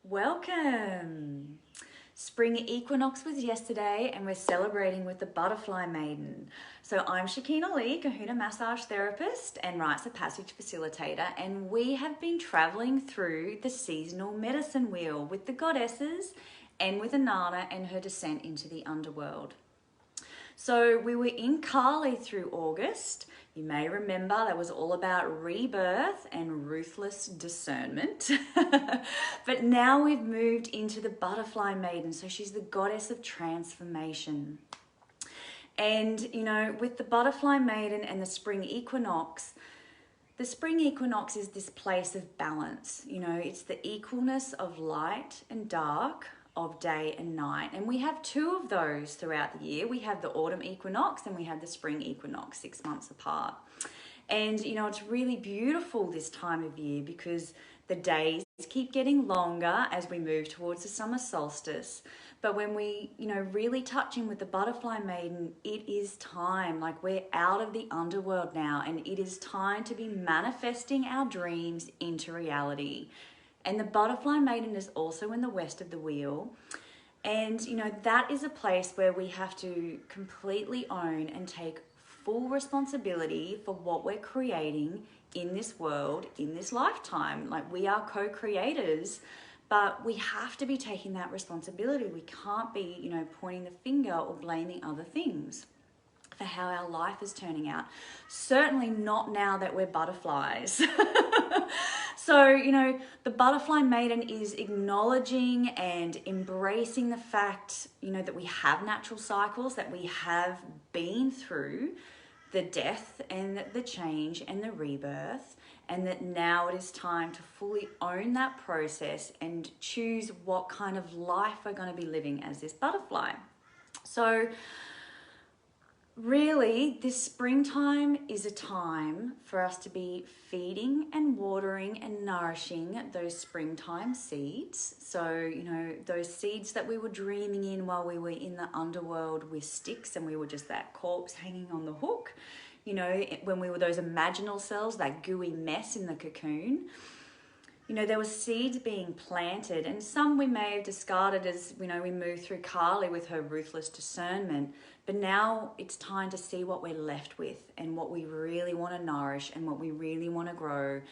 Welcome! Spring Equinox was yesterday and we're celebrating with the Butterfly Maiden. So I'm Shekinah Leigh, Kahuna massage therapist and rites of passage facilitator, and we have been traveling through the seasonal medicine wheel with the goddesses and with Inanna and her descent into the underworld. So we were in Kali through August. You may remember that was all about rebirth and ruthless discernment. But now we've moved into the Butterfly Maiden. So she's the goddess of transformation. And, you know, with the Butterfly Maiden and the Spring Equinox is this place of balance. You know, it's the equalness of light and dark, of day and night. And we have two of those throughout the year. We have the autumn equinox and we have the spring equinox, 6 months apart. And, you know, it's really beautiful this time of year because the days keep getting longer as we move towards the summer solstice. But when we, you know, really touch in with the Butterfly Maiden, it is time. Like, we're out of the underworld now, and it is time to be manifesting our dreams into reality. And the Butterfly Maiden is also in the west of the wheel. And, you know, that is a place where we have to completely own and take full responsibility for what we're creating in this world, in this lifetime. Like, we are co-creators, but we have to be taking that responsibility. We can't be, you know, pointing the finger or blaming other things for how our life is turning out. Certainly not now that we're butterflies. So, you know, the Butterfly Maiden is acknowledging and embracing the fact, you know, that we have natural cycles, that we have been through the death and the change and the rebirth, and that now it is time to fully own that process and choose what kind of life we're going to be living as this butterfly. So, really, this springtime is a time for us to be feeding and watering and nourishing those springtime seeds. So, you know, those seeds that we were dreaming in while we were in the underworld with sticks and we were just that corpse hanging on the hook. You know, when we were those imaginal cells, that gooey mess in the cocoon. You know, there were seeds being planted, and some we may have discarded as, you know, we move through Kali with her ruthless discernment. But now it's time to see what we're left with and what we really want to nourish and what we really want to grow.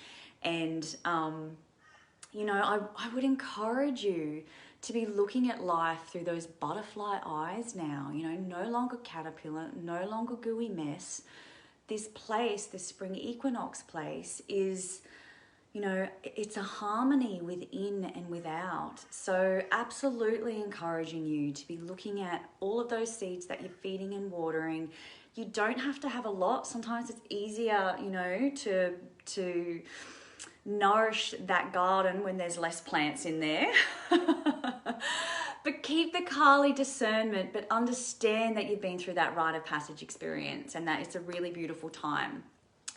And, you know, I would encourage you to be looking at life through those butterfly eyes now. You know, no longer caterpillar, no longer gooey mess. This place, this spring equinox place, is, you know, it's a harmony within and without. So absolutely encouraging you to be looking at all of those seeds that you're feeding and watering. You don't have to have a lot. Sometimes it's easier, you know, to nourish that garden when there's less plants in there. But keep the Kali discernment, but understand that you've been through that rite of passage experience and that it's a really beautiful time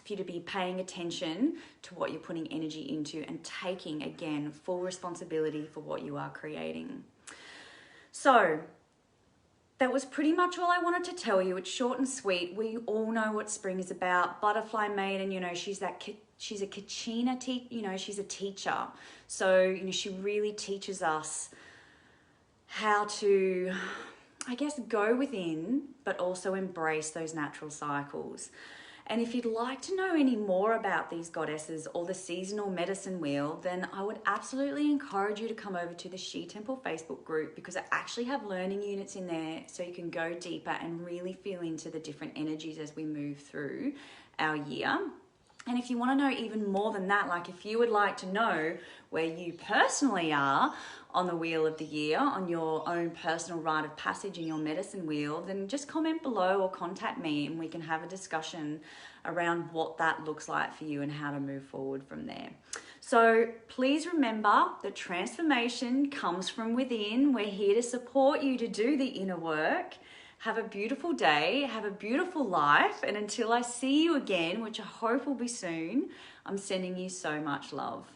for you to be paying attention to what you're putting energy into and taking, again, full responsibility for what you are creating. So that was pretty much all I wanted to tell you. It's short and sweet. We all know what spring is about. Butterfly Maiden, you know, she's a Kachina, you know, she's a teacher. So, you know, she really teaches us how to, I guess, go within, but also embrace those natural cycles. And if you'd like to know any more about these goddesses or the seasonal medicine wheel, then I would absolutely encourage you to come over to the She Temple Facebook group, because I actually have learning units in there so you can go deeper and really feel into the different energies as we move through our year. And if you want to know even more than that, like if you would like to know where you personally are on the wheel of the year, on your own personal rite of passage in your medicine wheel, then just comment below or contact me and we can have a discussion around what that looks like for you and how to move forward from there. So please remember that transformation comes from within. We're here to support you to do the inner work. Have a beautiful day, have a beautiful life, and until I see you again, which I hope will be soon, I'm sending you so much love.